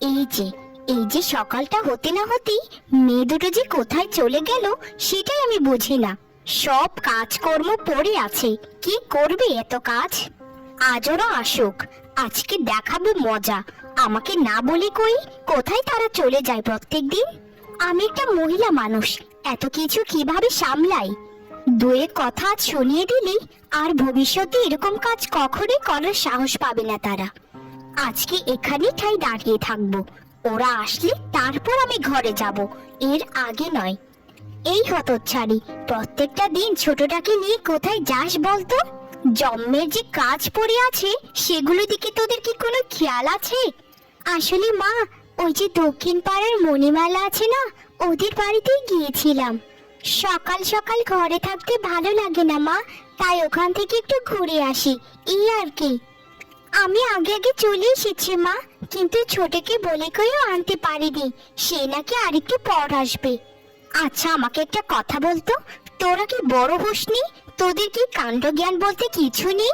এই যে এই যে সকালটা হতে না হতেই মেয়ে দুটো যে কোথায় চলে গেল সেটাই আমি বুঝি না। সব কাজকর্ম পড়ে আছে, কি করবে এত কাজ? আজ ওরা আসুক, আজকে দেখাবো মজা। আমাকে না বলে কই কোথায় তারা চলে যায় প্রত্যেক দিন। আমি একটা মহিলা মানুষ, এত কিছু কিভাবে সামলাই? দুয়ে কথা আজ শুনিয়ে দিলেই আর ভবিষ্যতে এরকম কাজ কখনোই করার সাহস পাবে না তারা। আজকে এখানেই ঠাই দাঁড়িয়ে থাকবো, ওরা আসলে তারপর আমি ঘরে যাব, এর আগে নয়। এই হতচ্ছাড়ি, প্রত্যেকটা দিন ছোটটাকে নিয়ে কোথায় যাস বলতো? জন্মের যে কাজ পড়ে আছে সেগুলো দিকে তোদের কি কোনো খেয়াল আছে? আসলে মা, ওই যে দক্ষিণ পাড়ার মণিমালা আছে না, ওদের বাড়িতেই গিয়েছিলাম। সকাল সকাল ঘরে থাকতে ভালো লাগে না মা, তাই ওখান থেকে একটু ঘুরে আসি, এই আর কি। আমি আগে আগে চলে এসেছি মা, কিন্তু ছোটকে বলে কইও আনতে পারিনি, সে নাকি আরেকটু পর আসবে। আচ্ছা আমাকে একটা কথা বলতো, তোরা কি বড় হোসনি? তোদের কি কাণ্ড জ্ঞান বলতে কিছু নেই?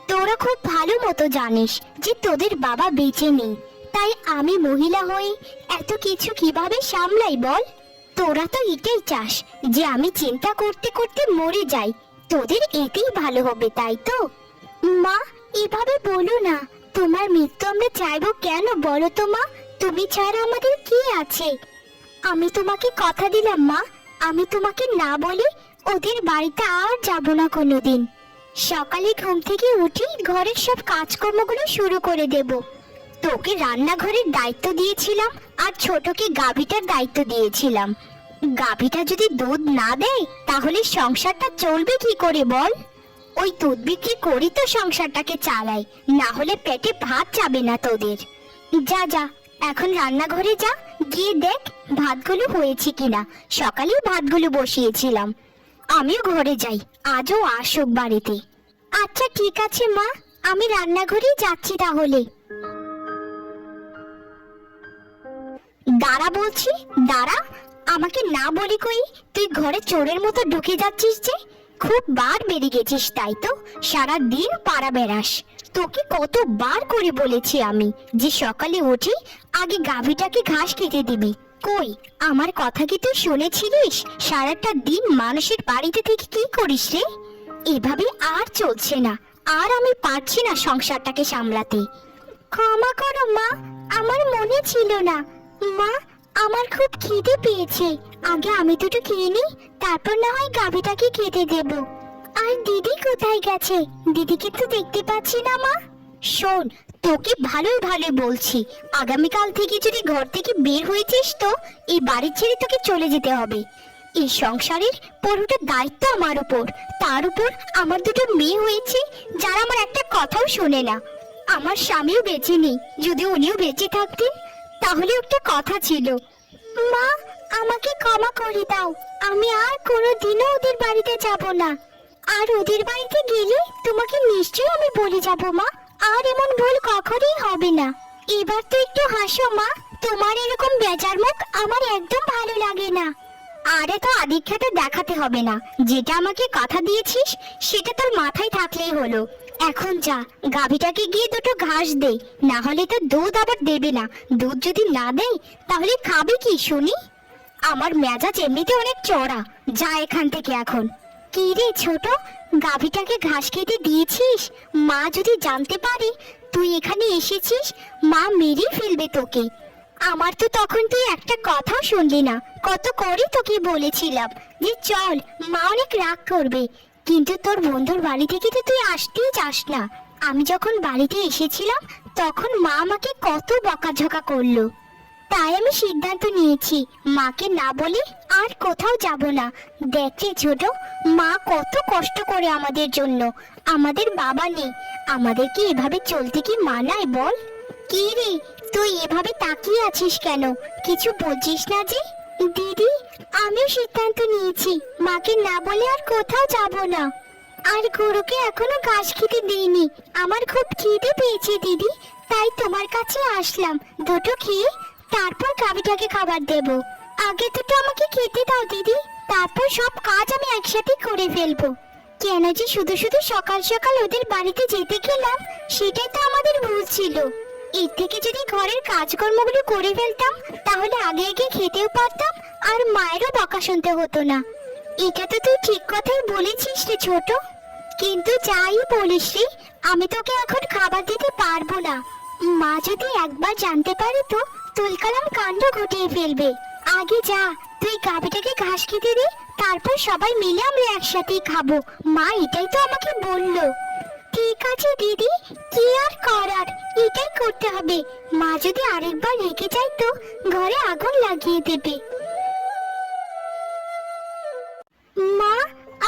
তোরা খুব ভালো মতো জানিস যে তোদের বাবা বেঁচে নেই, তাই আমি মহিলা হয়ে এত কিছু কিভাবে সামলাই বল? তোরা তো এটাই চাস যে আমি চিন্তা করতে করতে মরে যাই, তোদের এতেই ভালো হবে তাই তো? মা এভাবে বলো না, তোমার মৃত্যু আমরা চাইবো কেন বলো তো মা? তুমি ছাড়া আমাদের কি আছে? আমি তোমাকে কথা দিলাম মা, আমি তোমাকে না বলে ওদের বাড়িতে আর যাব না কোনোদিন। সকালে ঘুম থেকে উঠে ঘরের সব কাজকর্মগুলো শুরু করে দেব। তোকে রান্নাঘরের দায়িত্ব দিয়েছিলাম আর ছোটকে গাভীটার দায়িত্ব দিয়েছিলাম। গাভীটা যদি দুধ না দেয় তাহলে সংসারটা চলবে কি করে বল? ওই দুধ বিক্রি করি তো সংসারটাকে চালাই, না হলে পেটে ভাত যাবে না তোদের। যা যা, এখন রান্নাঘরে যা, গিয়ে দেখ ভাতগুলো হয়েছে কিনা, সকালেই ভাতগুলো বসিয়েছিলাম। আমিও ঘরে যাই, আজও আসুক বাড়িতে। আচ্ছা ঠিক আছে মা, আমি রান্নাঘরেই যাচ্ছি তাহলে। দাঁড়া বলছি, দাঁড়া। আমাকে না বলি কই তুই ঘরে চোরের মতো ঢুকে যাচ্ছিস যে? খুব বার বেরিয়ে গেছিস তাই তো, সারা দিন পাড়া বেড়াস। তোকে কতবার করে বলেছি আমি যে সকালে উঠে আগে গাভীটাকে ঘাস খেতে দিবি, কই আমার কথা কি তুই শুনেছিলিস? সারাটা দিন মানুষের বাড়িতে থেকে কি করিস রে? এভাবে আর চলছে না, আর আমি পারছি না সংসারটাকে সামলাতে। ক্ষমা করো মা, আমার মনে ছিল না। মা আমার খুব খিদে পেয়েছে, আগে আমি দুটো খেয়ে নিই, তারপর না হয় গাভীটাকে খেতে দেব। আর দিদি কোথায় গেছে? দিদিকে তো দেখতে পাচ্ছি না মা। শোন, তোকে ভালোই ভালো বলছি, আগামীকাল থেকে যদি ঘর থেকে বের হয়েছিস তো এই বাড়ি ছেড়ে তোকে চলে যেতে হবে। এই সংসারের পুরোটা দায়িত্ব আমার উপর, তার উপর আমার দুটো মেয়ে হয়েছে যারা আমার একটা কথাও শোনে না। আমার স্বামীও বেঁচে নেই, যদি উনিও বেঁচে থাকতেন তাহলে একটা কথা ছিল। মা আমাকে ক্ষমা করে দাও, আমি আর কোনোদিনও ওদের বাড়িতে যাব না। আর ওদের বাড়িতে গেলে তোমাকে নিশ্চয়ই আমি বলে যাব মা, আর এমন ভুল কখনোই হবে না। এবার তো একটু হাসো মা, তোমার এরকম বেজার মুখ আমার একদম ভালো লাগে না। আরে তো আদিক্ষাটা দেখাতে হবে না, যেটা আমাকে কথা দিয়েছিস সেটা তোর মাথায় থাকলেই হলো। এখন যা, গাভীটাকে গিয়ে দুটো ঘাস দে, না হলে তো দুধ আবার দেবে না। দুধ যদি না দেয় তাহলে খাবে কি শুনি? আমার মেজাজ এমনিতে অনেক চড়া, যা এখান থেকে এখন। কি রে ছোট, গাভীটাকে ঘাস খেতে দিয়েছিস? মা যদি জানতে পারে তুই এখানে এসেছিস, মা মেরে ফেলবে তোকে। আমার তো তখন তুই একটা কথাও শুনলি না, কত করে তোকে বলেছিলাম যে চল, মা অনেক রাগ করবে, কিন্তু তোর বন্ধুর বাড়ি থেকে তো তুই আসতেই চাস না। আমি যখন বাড়িতে এসেছিলাম তখন মা আমাকে কত বকাঝকা করলো, তাই আমি সিদ্ধান্ত নিয়েছি মাকে না বলে আর কোথাও যাব না। দেখে ছোট, মা কত কষ্ট করে আমাদের জন্য, আমাদের বাবা নেই, আমাদেরকে এভাবে চলতে কি মানায় বল? কি রে তুই এভাবে তাকিয়ে আছিস কেন, কিছু বলছিস না যে? দিদি আমিও সিদ্ধান্ত নিয়েছি মাকে না বলে আর কোথাও যাব না। আর গরুকে এখনো ঘাস খেতে দিইনি, আমার খুব খিদে পেয়েছে দিদি, তাই তোমার কাছে আসলাম, দুটো খেয়ে তারপর গাভীটাকে খাবার দেব। আগে দুটো আমাকে খেতে দাও দিদি, তারপর সব কাজ আমি একসাথে করে ফেলবো। কেন যে শুধু শুধু সকাল সকাল ওদের বাড়িতে যেতে গেলাম, সেটাই তো আমাদের ভুল ছিল। এর থেকে যদি ঘরের কাজকর্মগুলো করে ফেলতাম তাহলে আগে আগে খেতেও পারতাম আর মায়েরও বকা শুনতে হতো না। এটা তো তুই ঠিক কথাই বলেছিস রে ছোট, কিন্তু যাই বলিস রে, আমি তোকে এখন খাবার দিতে পারবো না। মা যদি একবার জানতে পারে তো তুলকালাম কাণ্ড ঘটিয়ে ফেলবে। আগে যা, তুই গাভীটাকে ঘাস খেতে দে, তারপর সবাই মিলে আমরা একসাথেই খাবো। মা এটাই তো আমাকে বললো। ঠিক আছে দিদি, কি আর করার, এটাই করতে হবে। মা যদি আরেকবার রেখে যায় তো ঘরে আগুন লাগিয়ে দেবে। মা,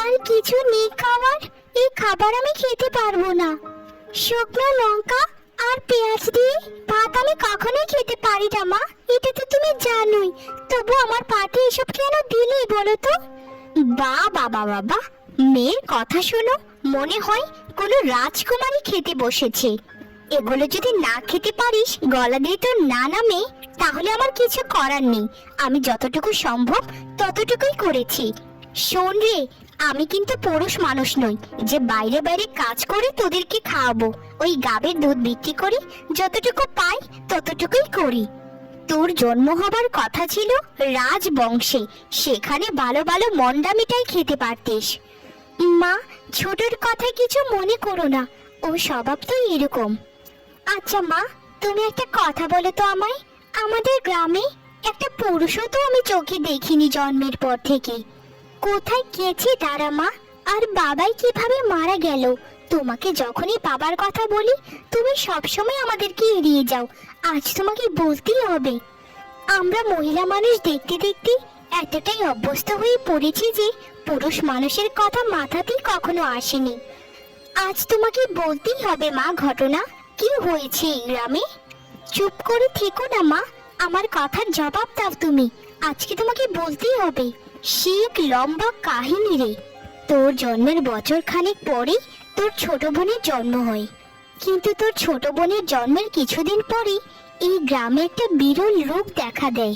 আর কিছু নেই খাবার? এই খাবার আমি খেতে পারবো না। শুকনো লঙ্কা আর পেঁয়াজ দিয়ে ভাত আমি কখনোই খেতে পারি না মা, এটা তো তুমি জানোই। তবু আমার পাতে এসব কেন দিলে বলো তো? বাবা বাবা, মেয়ের কথা শোনো, মনে হয় কোনো রাজকুমারী খেতে বসেছে। এগুলো যদি না খেতে পারিস, গলা দিয়ে তোর না নামে, তাহলে আমার কিছু করার নেই। আমি যতটুকু সম্ভব ততটুকুই করেছি। শোন রে, আমি কিন্তু পুরুষ মানুষ নই যে বাইরে বাইরে কাজ করে তোদেরকে খাওয়াবো। ওই গাভীর দুধ বিক্রি করি, যতটুকু পাই ততটুকুই করি। তোর জন্ম হবার কথা ছিল রাজবংশে, সেখানে ভালো ভালো মন্ডা মিঠাই খেতে পারতিস। মা, ছোটর কথায় কিছু মনে করো না, ও স্বভাব তো এরকম। আচ্ছা মা, তুমি একটা কথা বলো তো আমায়, আমাদের গ্রামে একটা পুরুষও তো আমি চোখে দেখিনি জন্মের পর থেকে। কোথায় গেছে তারা মা? আর বাবাই কিভাবে মারা গেল? তোমাকে যখনই বাবার কথা বলি তুমি সবসময় আমাদেরকে এড়িয়ে যাও। আজ তোমাকে বলতেই হবে। আমরা মহিলা মানুষ দেখতে দেখতে এতটাই অভ্যস্ত হয়ে পড়েছি যে পুরুষ মানুষের কথা মাথাতেই কখনো আসেনি। আজ তোমাকে বলতেই হবে মা, ঘটনা কি হয়েছে এই গ্রামে। চুপ করে থেকো না মা, আমার কথার জবাব দাও তুমি। আজকে তোমাকে বলতেই হবে। সে এক লম্বা কাহিনী রে। তোর জন্মের বছর খানেক পরেই তোর ছোট বোনের জন্ম হয়, কিন্তু তোর ছোট বোনের জন্মের কিছুদিন পরেই এই গ্রামে একটা বিরল রোগ দেখা দেয়।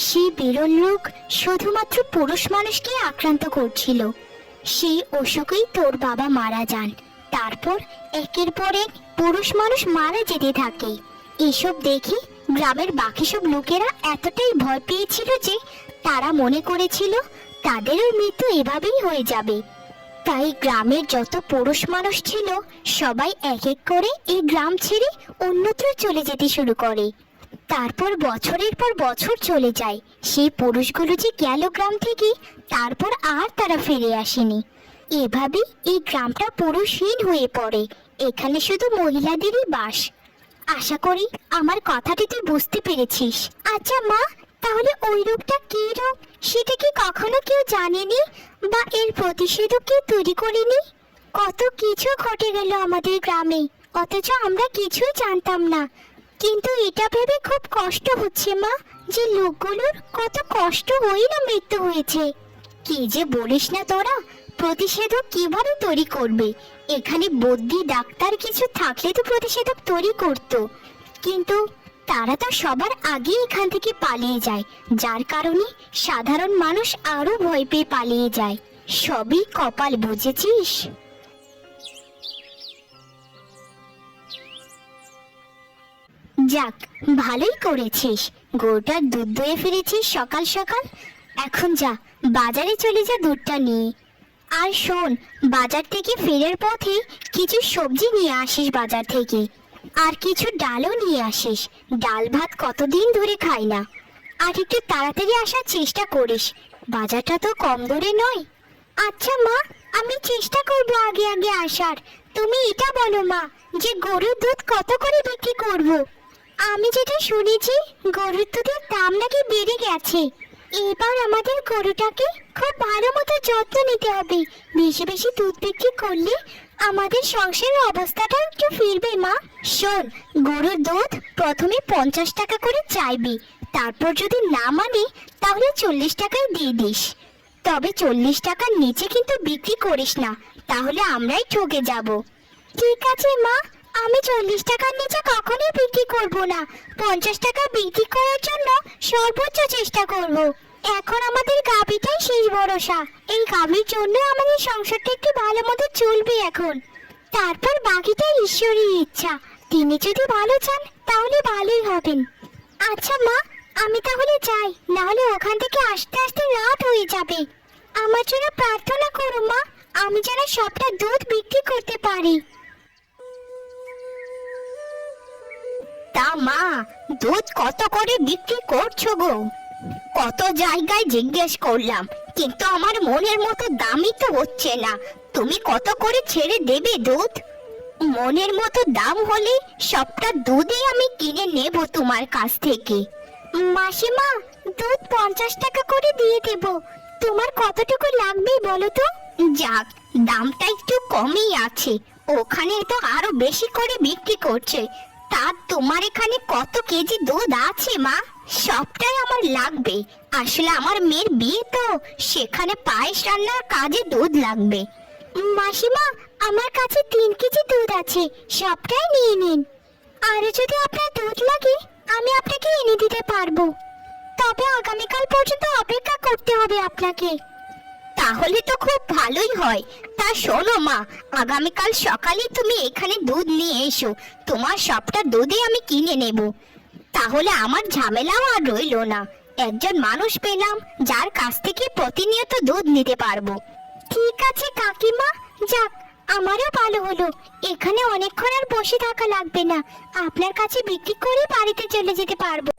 সেই বিরল রোগ শুধুমাত্র পুরুষ মানুষকে আক্রান্ত করছিল। সেই অসুখেই তোর বাবা মারা যান। তারপর একের পর এক পুরুষ মানুষ মারা যেতে থাকে। এসব দেখে গ্রামের বাকি সব লোকেরা এতটাই ভয় পেয়েছিল যে তারা মনে করেছিল তাদেরও মৃত্যু এভাবেই হয়ে যাবে। তাই গ্রামের যত পুরুষ মানুষ ছিল সবাই এক এক করে এই গ্রাম ছেড়ে অন্যত্র চলে যেতে শুরু করে। তারপর বছরের পর বছর চলে যায়। সেই পুরুষগুলো যে গেল গ্রাম থেকে, তারপর আর তারা ফিরে আসেনি। এভাবেই এই গ্রামটা পুরুষহীন হয়ে পড়ে। এখানে শুধু মহিলাদেরই বাস। আশা করি আমার কথাটি তুই বুঝতে পেরেছিস। আচ্ছা মা, তাহলে ওই রোগটা কি রোগ সেটা কি কখনো কেউ জানেনি বা এর প্রতিষেধক কেউ তৈরি করেনি? কত কিছু ঘটে গেল আমাদের গ্রামে, অথচ আমরা কিছুই জানতাম না। কিন্তু এটা ভেবে খুব কষ্ট হচ্ছে মা, যে লোকগুলোর কত কষ্ট হয়ে না মৃত্যু হয়েছে। কি যে বলিস না তোরা, প্রতিষেধক কিভাবে তৈরি করবে? এখানে বুদ্ধি ডাক্তার কিছু থাকলে তো প্রতিষেধক তৈরি করতো, কিন্তু তারা তো সবার আগে এখান থেকে পালিয়ে যায়, যার কারণে সাধারণ মানুষ আরো ভয় পেয়ে পালিয়ে যায়। সবই কপাল, বুঝেছিস? যাক, ভালোই করেছিস, গরুটার দুধ দয়ে ফিরেছিস সকাল সকাল। এখন যা, বাজারে চলে যা দুধটা নিয়ে। আর শোন, বাজার থেকে ফেরার পথে কিছু সবজি নিয়ে আসিস বাজার থেকে, আর কিছু ডালও নিয়ে আসিস। ডাল ভাত কতদিন ধরে খাই না। আর একটু তাড়াতাড়ি আসার চেষ্টা করিস, বাজারটা তো কম দূরে নয়। আচ্ছা মা, আমি চেষ্টা করবো আগে আগে আসার। তুমি এটা বলো মা, যে গরুর দুধ কত করে বিক্রি করব? আমি যেটা শুনেছি গরুর দুধের দাম নাকি বেড়ে গেছে। এবার আমাদের গরুটাকে খুব ভালো মতো যত্ন নিতে হবে। বেশি বেশি দুধ বিক্রি করলে আমাদের সংসারের অবস্থাটা একটু ফিরবে মা। শোন, গরুর দুধ প্রথমে 50 টাকা করে চাইবি, তারপর যদি না মানে তাহলে 40 টাকায় দিয়ে দিস। তবে 40 টাকার নিচে কিন্তু বিক্রি করিস না, তাহলে আমরাই ঠকে যাব। ঠিক আছে মা, আমি 40 টাকার নিচে কখনোই বিক্রি করব না। 50 টাকা বিক্রি করার জন্য সর্বোচ্চ চেষ্টা করব। এখন আমাদের গাভীটাই শেষ ভরসা। এই গাভীর জন্য আমাদের সংসারটা একটু ভালো মতো চলবে এখন। তারপর বাকিটা ঈশ্বরের ইচ্ছা, তিনি যদি ভালো চান তাহলে ভালোই হবেন। আচ্ছা মা, আমি তাহলে যাই, না হলে ওখান থেকে আসতে আসতে রাত হয়ে যাবে। আমার জন্য প্রার্থনা করো মা, আমি যেন সবটা দুধ বিক্রি করতে পারি। তা মা, দুধ কত করে বিক্রি করছো গো? কত জায়গায় জিজ্ঞেস করলাম, কিন্তু আমার মনের মতো দামই তো হচ্ছে না। তুমি কত করে ছেড়ে দেবে দুধ? মনের মতো দাম হলে সবটা দুধই আমি কিনে নেব তোমার কাছ থেকে। মাসিমা, দুধ 50 টাকা করে দিয়ে দেব। তোমার কতটুকু লাগবে বলো তো? যাক, দামটা একটু কমই আছে, ওখানে তো আরো বেশি করে বিক্রি করছে। তা তোমার এখানে কত কেজি দুধ আছে মা? সবটাই আমার লাগবে। আসলে আমার মেয়ের বিয়ে তো, সেখানে পায়েস রান্নার কাজে দুধ লাগবে। মাসিমা, আমার কাছে 3 কেজি দুধ আছে, সবটাই নিয়ে নিন। আর যদি আপনার দুধ লাগে আমি আপনাকে এনে দিতে পারবো, তবে আগামীকাল পর্যন্ত অপেক্ষা করতে হবে আপনাকে। তাহলে তো খুব ভালোই হয়। তা শোনো মা, আগামীকাল সকালে তুমি এখানে দুধ নিয়ে এসো, তোমার সবটা দুধই আমি কিনে নেব। তাহলে আমার ঝামেলাও আর রইলো না, একজন মানুষ পেলাম যার কাছ থেকে প্রতিনিয়ত দুধ নিতে পারবো। ঠিক আছে কাকিমা, যাক আমারও ভালো হলো, এখানে অনেকক্ষণ আর বসে থাকা লাগবে না, আপনার কাছে বিক্রি করে বাড়িতে চলে যেতে পারবো।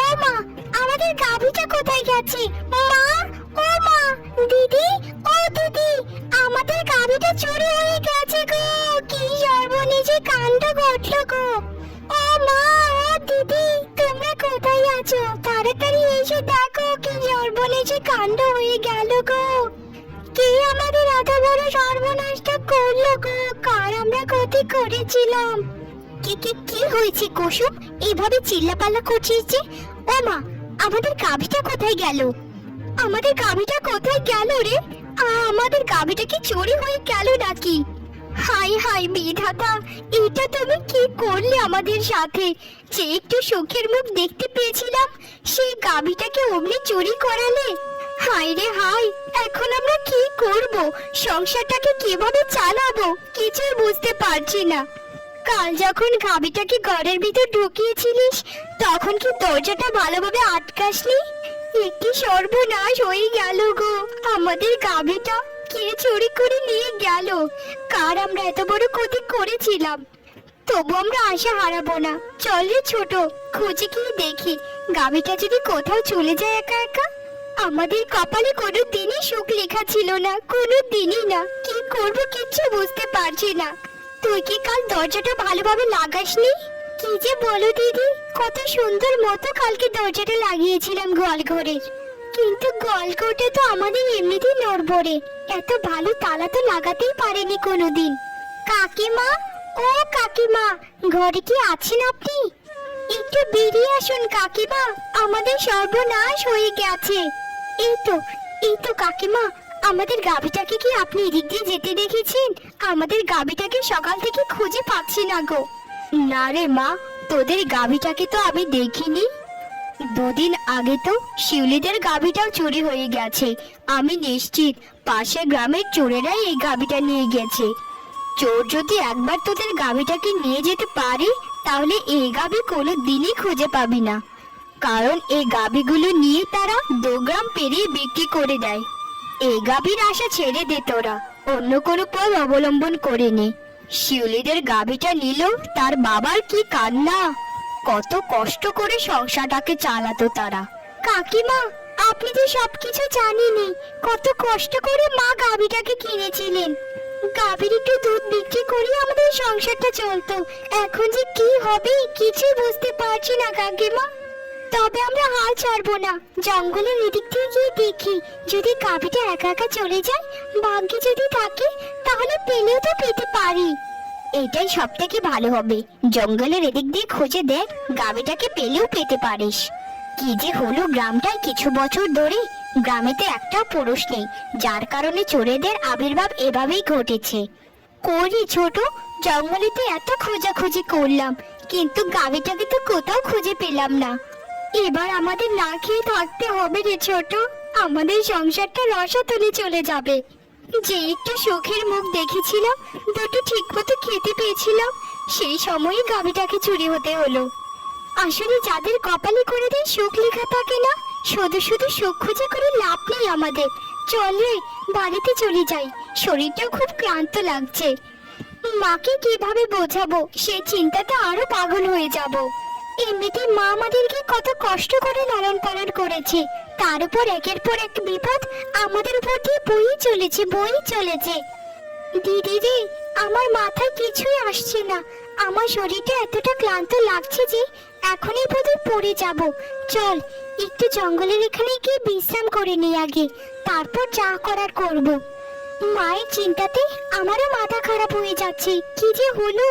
ও মা, আমাদের গাভীটা কোথায় গেছে? মা, ও মা, দিদি, ও দিদি, আমাদের গাভীটা চুরি হয়ে গেছে গো। কি সর্বনেশে কাণ্ড ঘটলো গো। ও মা, ও দিদি, তোমরা কোথায় আছো? তাড়াতাড়ি এসে দেখো, কি সর্বনেশে কাণ্ড হয়ে গেল গো। কে আমাদের এত বড় সর্বনাশটা করলো গো? কার আমরা ক্ষতি করেছিলাম? কি হয়েছে কুসুম, এভাবে চিল্লাপাল্লা করছিস যে? ও মা, আমাদের গাভীটা কোথায় গেল? আমাদের গাভীটা কোথায় গেল রে? আমাদের গাভীটা কি চুরি হয়ে গেল নাকি? হাই হাই বিধাতা, এটা তুমি কি করলে আমাদের সাথে? যে একটু সুখের মুখ দেখতে পেয়েছিলাম, সেই গাভীটাকে অমনি চুরি করালে। হাই রে হাই, এখন আমরা কি করব? সংসারটাকে কিভাবে চালাবো কিছুই বুঝতে পারছি না। কাল যখন গাভীটাকে ঘরের ভিতর ঢুকিয়েছিলিস, তখন কি দরজাটা ভালোভাবে আটকাসনি? একটি সর্বনাশ হয়ে গেল গো। আমাদের গাভীটা কে চুরি করে নিয়ে গেল? কার আমরা এত বড় ক্ষতি করেছিলাম? তবু আমরা আশা হারাবো না। চল রে ছোট, খুঁজে গিয়ে দেখি গাভীটা যদি কোথাও চলে যায় একা একা। আমাদের কপালে কোনো দিনই সুখ লেখা ছিল না, কোনো দিনই না। কি করব কিচ্ছু বুঝতে পারছি না। তুই কি কাল দরজাটা ভালোভাবে লাগাসনি? কি যে বলো দিদি, কত সুন্দর মতো কালকে দরজাটা লাগিয়েছিলাম গোয়ালঘরের, কিন্তু গোয়ালঘরটা তো আমাদের এমনিতেই নড়বড়ে, এত ভালো তালা তো লাগাতেই পারেনি কোনোদিন। কাকিমা, ও কাকিমা, ঘরে কি আছেন আপনি? একটু বেরিয়ে আসুন কাকিমা, আমাদের সর্বনাশ হয়ে গেছে। এই তো কাকিমা, আমাদের গাভীটাকে কি আপনি এদিক দিয়ে যেতে দেখেছেন? আমাদের গাভীটাকে সকাল থেকে খুঁজে পাচ্ছি না গো। না রে মা, তোদের গাভীটাকে তো আমি দেখিনি। 2 দিন আগে তো শিউলিদের গাভীটাও চুরি হয়ে গেছে। আমি নিশ্চিত পাশের গ্রামের চোরেরাই এই গাভীটা নিয়ে গেছে। চোর যদি একবার তোদের গাভীটাকে নিয়ে যেতে পারে, তাহলে এই গাভী কোনো দিনই খুঁজে পাবি না, কারণ এই গাভীগুলো নিয়ে তারা 2 গ্রাম পেরিয়ে বিক্রি করে দেয়। এই গাভীর আশা ছেড়ে দে তোরা, অন্য কোনো পথ অবলম্বন করে নে। শিউলিদের গাভীটা নিল, তার বাবার কি কান্না! কত কষ্ট করে সংসারটাকে চালাতো তারা। কাকিমা, আপনি তো সবকিছু জানেনই, কত কষ্ট করে মা গাভীটাকে কিনেছিলেন। গাভীর একটু দুধ বিক্রি করে আমাদের সংসারটা চলতো, এখন যে কি হবে কিছু বুঝতে পারছি না কাকিমা। তবে আমরা হাল ছাড়বো না, জঙ্গলের এদিক দিয়ে গিয়ে দেখি, যদি গাভীটা একা একা চলে যায়, ভাগ্যে যদি থাকে তাহলে পেলেও তো পেতে পারি। এটাই সব থেকে ভালো হবে, জঙ্গলের এদিক দিয়ে খুঁজে দেখ, গাভীটাকে পেলেও পেতে পারিস। কি যে হলো গ্রামটায় কিছু বছর ধরে, গ্রামেতে একটা পুরুষ নেই, যার কারণে চোরেদের আবির্ভাব এভাবেই ঘটেছে। করি ছোট, জঙ্গলেতে এত খোঁজাখুঁজি করলাম, কিন্তু গাভীটাকে তো কোথাও খুঁজে পেলাম না। এবার আমাদের না খেয়ে থাকতে হবে রে ছোট, আমাদের সংসারটা রসাতলে চলে যাবে। যে একটু সুখের মুখ দেখেছিলাম, দুটো ঠিক মতো খেতে পেয়েছিলাম, সেই সময় গাভীটাকে চুরি হতে হলো। আসলে যাদের কপালে করে দেয় সুখ লেখা থাকে না, শুধু শুধু সুখ খুঁজে করে লাভ নেই আমাদের। চল রে, বাড়িতে চলে যাই, শরীরটাও খুব ক্লান্ত লাগছে। মাকে কিভাবে বোঝাবো, সে চিন্তাতে আরো পাগল হয়ে যাব। এমনিতে মা আমাদেরকে কত কষ্ট করে লালন পালন করেছে, তার উপর একের পর এক বিপদ আমাদের উপর দিয়ে বই চলেছে। দিদি রে, আমার মাথায় কিছুই আসছে না, আমার শরীরটা এতটা ক্লান্ত লাগছে যে এখনই বোধহয় পড়ে যাব। চল একটু জঙ্গলের এখানে গিয়ে বিশ্রাম করে নিই আগে, তারপর যা করার করব। মায়ের চিন্তাতে আমারও মাথা খারাপ হয়ে যাচ্ছে, কি যে হলো।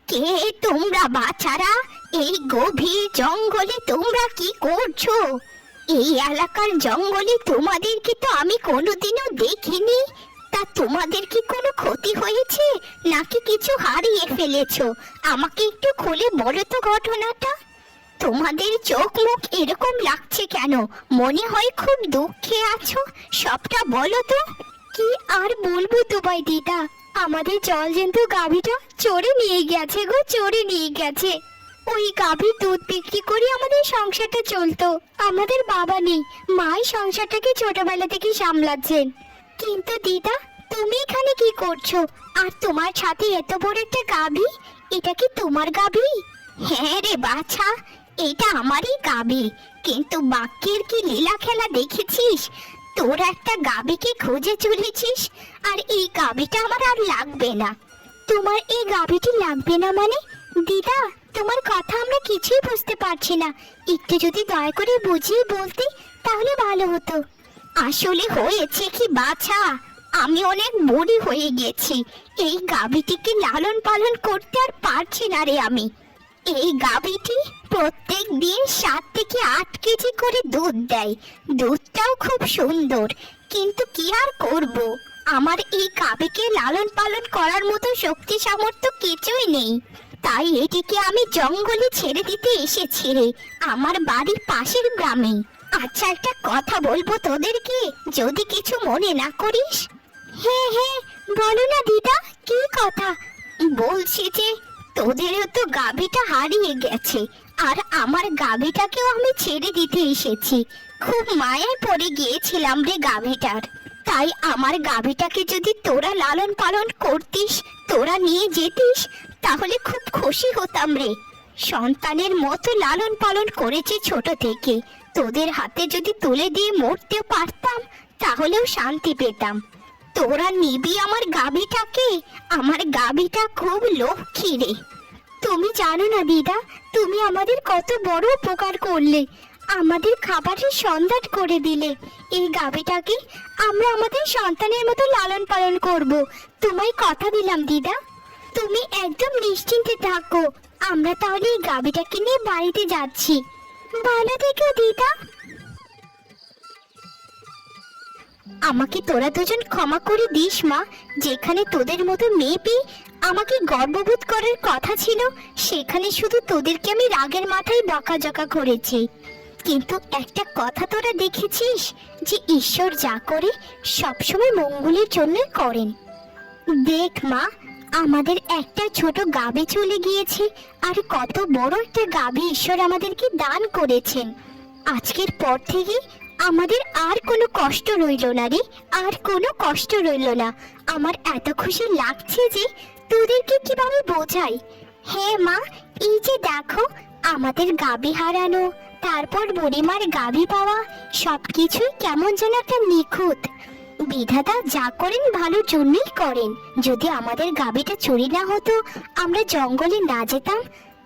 কে তোমরা বাচ্চারা? এই গভীর জঙ্গলে তোমরা কি করছো? এই এলাকার জঙ্গলে তোমাদেরকে তো আমি কোনোদিনও দেখিনি। তা তোমাদের কি কোনো ক্ষতি হয়েছে নাকি কিছু হারিয়ে ফেলেছো? আমাকে একটু খুলে বলো তো ঘটনাটা। তোমাদের চোখ মুখ এরকম লাগছে কেন? মনে হয় খুব দুঃখে আছো, সবটা বলো তো। কি আর বলবো তোমায় দিদা, আমাদের জলজন্তু গাভীটা চড়ে নিয়ে গেছে গো, চড়ে নিয়ে গেছে। ওই গাভীর দুধ বিক্রি করে আমাদের সংসারটা চলতো। আমাদের বাবা নেই, মাই সংসারটাকে ছোটবেলা থেকে সামলাচ্ছেন। কিন্তু দিদা, তুমি এখানে কি করছো? আর তোমার সাথে এত বড় একটা গাভী, এটা কি তোমার গাভী? হ্যাঁ রে বাছা, এটা আমারই গাভী। কিন্তু বাক্যের কি লীলা খেলা দেখেছিস? তোর একটা গাভীকে খুঁজে চলেছিস, আর এই গাভীটা আমার আর লাগবে না। তোমার এই গাভীটি লাগবে না মানে? দিদা, তোমার কথা আমরা কিছুই বুঝতে পারছি না, একটু যদি দয়া করে বুঝিয়ে বলতে তাহলে ভালো হতো। আসলে হয়েছে কি বাছা, আমি অনেক বুড়ি হয়ে গেছি, এই গাভীটিকে লালন পালন করতে আর পারছি না রে আমি। এই গাভীটি প্রত্যেক দিন 7 থেকে 8 কেজি করে দুধ দেয়, দুধটাও খুব সুন্দর। কিন্তু কি আর করব, আমার এই গাভীকে লালন পালন করার মতো শক্তি সামর্থ্য কিছুই নেই। তাই এটিকে আমি জঙ্গলে ছেড়ে দিতে এসেছি রে, আমার বাড়ির পাশের গ্রামে। আচ্ছা, একটা কথা বলবো তোদেরকে, যদি কিছু মনে না করিস। হ্যাঁ হ্যাঁ, বলো না দিদা, কি কথা? বলছি যে তোদেরও তো গাভীটা হারিয়ে গেছে, আর আমার গাভীটাকেও আমি ছেড়ে দিতে এসেছি। খুব মায়ায় পড়ে গিয়েছিলাম রে গাভীটার। তাই আমার গাভীটাকে যদি তোরা লালন পালন করতিস, তোরা নিয়ে যেতিস, তাহলে খুব খুশি হতাম রে। সন্তানের মতো লালন পালন করেছি ছোট থেকে, তোদের হাতে যদি তুলে দিয়ে মরতেও পারতাম তাহলেও শান্তি পেতাম। তোরা নিবি আমার গাভীটাকে? আমার গাভীটা খুব লক্ষ্মী রে। তুমি জানো না দিদা, তুমি আমাদের কত বড় উপকার করলে, আমাদের খাবারের সন্ধান করে দিলে। এই গাভীটাকে আমরা আমাদের সন্তানের মতো লালন পালন করব, তোমায় কথা দিলাম দিদা। তুমি একদম নিশ্চিন্তে থাকো, আমরা তাহলে এই গাভীটাকে নিয়ে বাড়িতে যাচ্ছি। ভালো থেকো দিদা। আমাকে তোরা দুজন ক্ষমা করে দিস মা, যেখানে তোদের মতো মেয়ে পেয়ে আমাকে গর্ববোধ করার কথা ছিল, সেখানে শুধু তোদেরকে আমি রাগের মাথায় বকাঝকা করেছি। কিন্তু একটা কথা তোরা দেখেছিস যে ঈশ্বর যা করে সবসময় মঙ্গলের জন্য করেন। দেখ মা, আমাদের একটা ছোট গাভী চলে গিয়েছে, আর কত বড় একটা গাভী ঈশ্বর আমাদেরকে দান করেছেন। আজকের পর থেকে আমাদের আর কোনো কষ্ট রইল না রে, আর কোনো কষ্ট রইল না। আমার এত খুশি লাগছে যে তোদেরকে কিভাবে বোঝাই। হ্যাঁ মা, এই যে দেখো, আমাদের গাভী হারানো, তারপর বুড়িমার গাভী পাওয়া, সবকিছুই কেমন যেন একটা নিখুঁত। বিধাতা যা করেন ভালোর জন্যই করেন। যদি আমাদের গাভীটা চুরি না হতো, আমরা জঙ্গলে না যেতাম,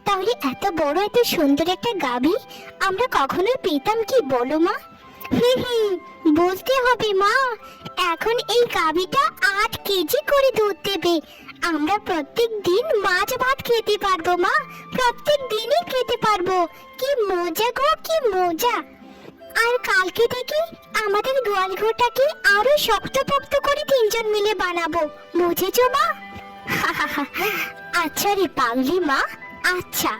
তাহলে এত বড় এত সুন্দর একটা গাভী আমরা কখনোই পেতাম কি বলো মা? বলতে হবে মা, এখন এই গাভীটা 8 কেজি করে দুধ দেবে। আমরা প্রত্যেক দিন মাছ ভাত খেতে পারবো মা, প্রত্যেক দিনই খেতে পারবো। কি মজা গো, কি মজা। আর কালকে থেকে আমাদের গোয়াল ঘরটাকে আরো শক্তপোক্ত করে 3 জন মিলে বানাবো, বুঝেছো মা? আচ্ছা রে পাগলি মা, আচ্ছা।